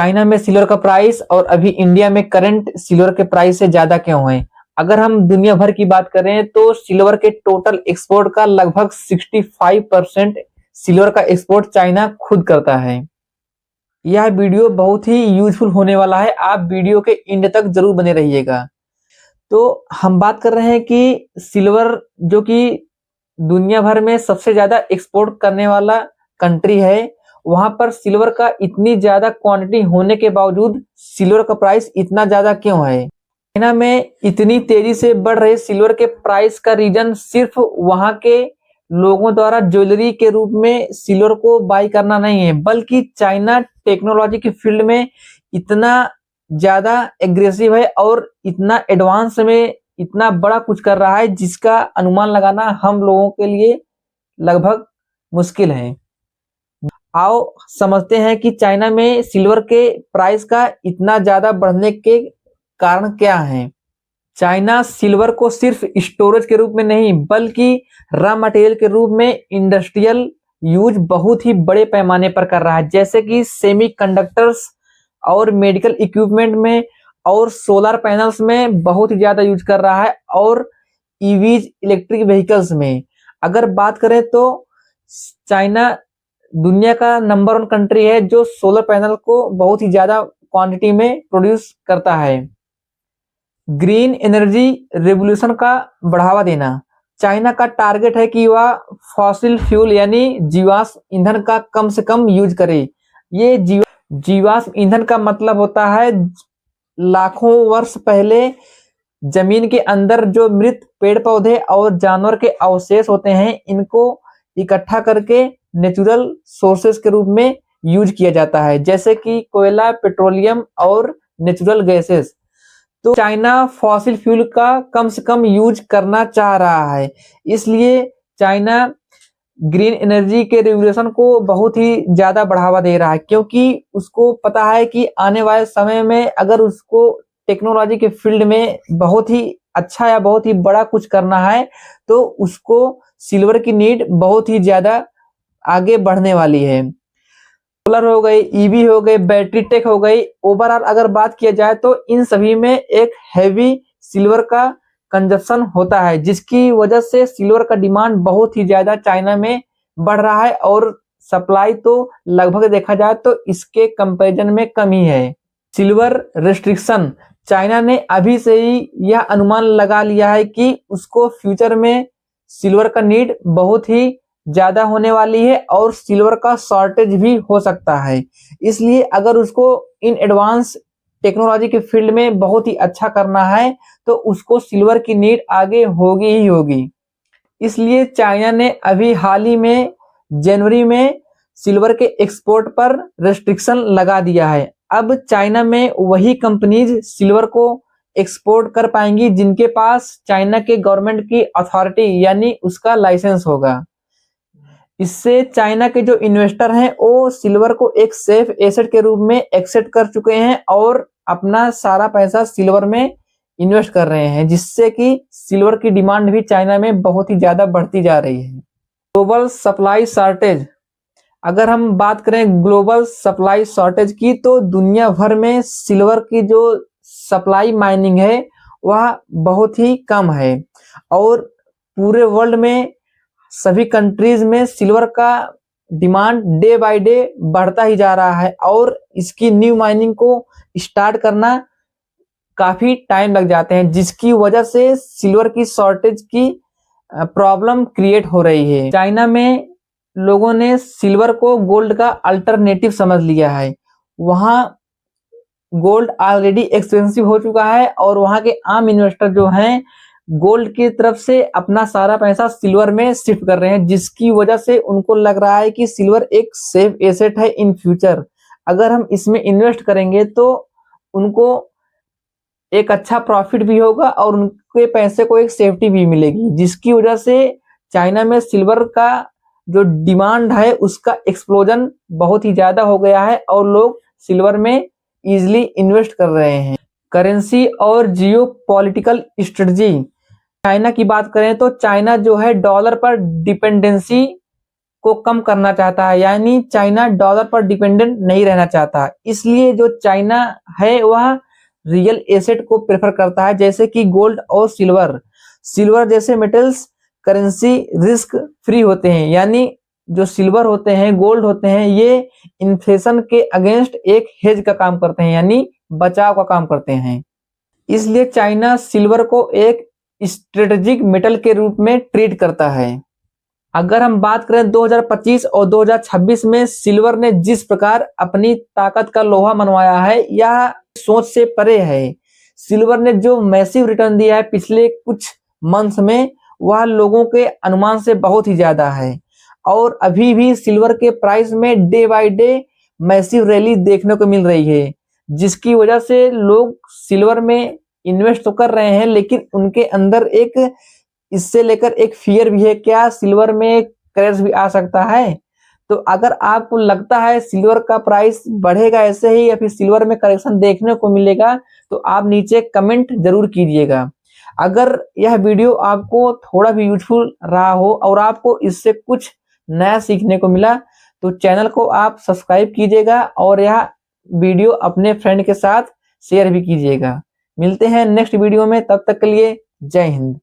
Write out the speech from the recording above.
China में silver का price और अभी इंडिया में करंट सिल्वर के प्राइस से ज्यादा क्यों है? अगर हम दुनिया भर की बात करें तो सिल्वर के टोटल एक्सपोर्ट का लगभग 65% सिल्वर का एक्सपोर्ट चाइना खुद करता है। यह वीडियो बहुत ही यूजफुल होने वाला है, आप वीडियो के एंड तक जरूर बने रहिएगा। तो हम बात कर रहे हैं कि सिल्वर जो कि दुनिया भर में सबसे ज्यादा एक्सपोर्ट करने वाला कंट्री है, वहां पर सिल्वर का इतनी ज्यादा क्वांटिटी होने के बावजूद सिल्वर का प्राइस इतना ज्यादा क्यों है? चाइना में इतनी तेजी से बढ़ रहे सिल्वर के प्राइस का रीजन सिर्फ वहां के लोगों द्वारा ज्वेलरी के रूप में सिल्वर को बाई करना नहीं है, बल्कि चाइना टेक्नोलॉजी के फील्ड में इतना ज्यादा एग्रेसिव है और इतना एडवांस में इतना बड़ा कुछ कर रहा है जिसका अनुमान लगाना हम लोगों के लिए लगभग मुश्किल है। आओ समझते हैं कि चाइना में सिल्वर के प्राइस का इतना ज्यादा बढ़ने के कारण क्या है। चाइना सिल्वर को सिर्फ स्टोरेज के रूप में नहीं बल्कि रॉ मटेरियल के रूप में इंडस्ट्रियल यूज बहुत ही बड़े पैमाने पर कर रहा है, जैसे कि सेमीकंडक्टर्स और मेडिकल इक्विपमेंट में और सोलर पैनल्स में बहुत ही ज्यादा यूज कर रहा है, और ईवीज इलेक्ट्रिक व्हीकल्स में। अगर बात करें तो चाइना दुनिया का नंबर 1 कंट्री है जो सोलर पैनल को बहुत ही ज्यादा क्वांटिटी में प्रोड्यूस करता है। ग्रीन एनर्जी रेवोल्यूशन का बढ़ावा देना। चाइना का टारगेट है कि वह फॉसिल फ्यूल यानी जीवाश्म ईंधन का कम से कम यूज करे। ये जीवाश्म ईंधन का मतलब होता है लाखों वर्ष पहले जमीन के अंदर जो मृत पेड़ पौधे और जानवर के अवशेष होते हैं, इनको इकट्ठा करके नेचुरल सोर्सेस के रूप में यूज किया जाता है, जैसे कि कोयला, पेट्रोलियम और नेचुरल गैसेस। तो चाइना फॉसिल फ्यूल का कम से कम यूज करना चाह रहा है, इसलिए चाइना ग्रीन एनर्जी के रेवोल्यूशन को बहुत ही ज्यादा बढ़ावा दे रहा है, क्योंकि उसको पता है कि आने वाले समय में अगर उसको टेक्नोलॉजी के फील्ड में बहुत ही अच्छा या बहुत ही बड़ा कुछ करना है तो उसको सिल्वर की नीड बहुत ही ज्यादा आगे बढ़ने वाली है। सोलर हो गई, ईवी हो गई, बैटरी टेक हो गई, ओवरऑल अगर बात किया जाए तो इन सभी में एक हैवी सिल्वर का कंजप्शन होता है, जिसकी वजह से सिल्वर का डिमांड बहुत ही ज्यादा चाइना में बढ़ रहा है और सप्लाई तो लगभग देखा जाए तो इसके कंपैरिजन में कम ही है। Silver restriction. चाइना ने अभी से ही यह अनुमान लगा लिया है कि उसको फ्यूचर में सिल्वर का नीड बहुत ही ज्यादा होने वाली है और सिल्वर का शॉर्टेज भी हो सकता है। इसलिए अगर उसको इन एडवांस टेक्नोलॉजी के फील्ड में बहुत ही अच्छा करना है तो उसको सिल्वर की नीड आगे होगी ही होगी। इसलिए चाइना ने अभी हाल ही में जनवरी में सिल्वर के एक्सपोर्ट पर रेस्ट्रिक्शन लगा दिया है। अब चाइना में वही कंपनीज सिल्वर को एक्सपोर्ट कर पाएंगी जिनके पास चाइना के गवर्नमेंट की अथॉरिटी यानी उसका लाइसेंस होगा। इससे चाइना के जो इन्वेस्टर हैं वो सिल्वर को एक सेफ एसेट के रूप में एक्सेप्ट कर चुके हैं और अपना सारा पैसा सिल्वर में इन्वेस्ट कर रहे हैं, जिससे कि सिल्वर की डिमांड भी चाइना में बहुत ही ज्यादा बढ़ती जा रही है। Global supply shortage. अगर हम बात करें ग्लोबल सप्लाई शॉर्टेज की तो दुनिया भर में सिल्वर की जो सप्लाई माइनिंग है वह बहुत ही कम है और पूरे वर्ल्ड में सभी कंट्रीज में सिल्वर का डिमांड डे बाय डे बढ़ता ही जा रहा है और इसकी न्यू माइनिंग को स्टार्ट करना काफी टाइम लग जाते हैं, जिसकी वजह से सिल्वर की शॉर्टेज की प्रॉब्लम क्रिएट हो रही है। चाइना में लोगों ने सिल्वर को गोल्ड का अल्टरनेटिव समझ लिया है। वहां गोल्ड ऑलरेडी एक्सपेंसिव हो चुका है और वहां के आम इन्वेस्टर जो हैं गोल्ड की तरफ से अपना सारा पैसा सिल्वर में शिफ्ट कर रहे हैं, जिसकी वजह से उनको लग रहा है कि सिल्वर एक सेफ एसेट है इन फ्यूचर। अगर हम इसमें इन्वेस्ट करेंगे तो उनको एक अच्छा प्रॉफिट भी होगा और उनके पैसे को एक सेफ्टी भी मिलेगी, जिसकी वजह से चाइना में सिल्वर का जो डिमांड है उसका एक्सप्लोजन बहुत ही ज्यादा हो गया है और लोग सिल्वर में इजिली इन्वेस्ट कर रहे हैं। करेंसी और जियो पॉलिटिकल स्ट्रेटजी। चाइना की बात करें तो चाइना जो है डॉलर पर डिपेंडेंसी को कम करना चाहता है, यानी चाइना डॉलर पर डिपेंडेंट नहीं रहना चाहता। इसलिए जो चाइना है वह रियल एसेट को प्रेफर करता है, जैसे कि गोल्ड और सिल्वर। सिल्वर जैसे मेटल्स करेंसी रिस्क फ्री होते हैं, यानी जो सिल्वर होते हैं, गोल्ड होते हैं, ये इन्फ्लेशन के अगेंस्ट एक हेज का काम करते हैं, यानी बचाव का काम करते हैं। इसलिए चाइना सिल्वर को एक स्ट्रेटेजिक मेटल के रूप में ट्रीट करता है। अगर हम बात करें 2025 और 2026 में सिल्वर ने जिस प्रकार अपनी ताकत का लोहा मनवाया है, यह सोच से परे है। सिल्वर ने जो मैसिव रिटर्न दिया है पिछले कुछ मंथ्स में, वह लोगों के अनुमान से बहुत ही ज्यादा है। और अभी भी सिल्वर के प्राइस में day by day massive rally देखने को मिल रही है, जिसकी वजह से लोग सिल्वर में इन्वेस्ट तो कर रहे हैं, लेकिन उनके अंदर एक इससे लेकर एक फियर भी है, क्या सिल्वर में क्रैश भी आ सकता है। तो अगर आपको लगता है सिल्वर का प्राइस बढ़ेगा ऐसे ही, या फिर सिल्वर में करेक्शन देखने को मिलेगा, तो आप नीचे कमेंट जरूर कीजिएगा। अगर यह वीडियो आपको थोड़ा भी यूजफुल रहा हो और आपको इससे कुछ नया सीखने को मिला, तो चैनल को आप सब्सक्राइब कीजिएगा और यह वीडियो अपने फ्रेंड के साथ शेयर भी कीजिएगा। मिलते हैं नेक्स्ट वीडियो में, तब तक के लिए जय हिंद।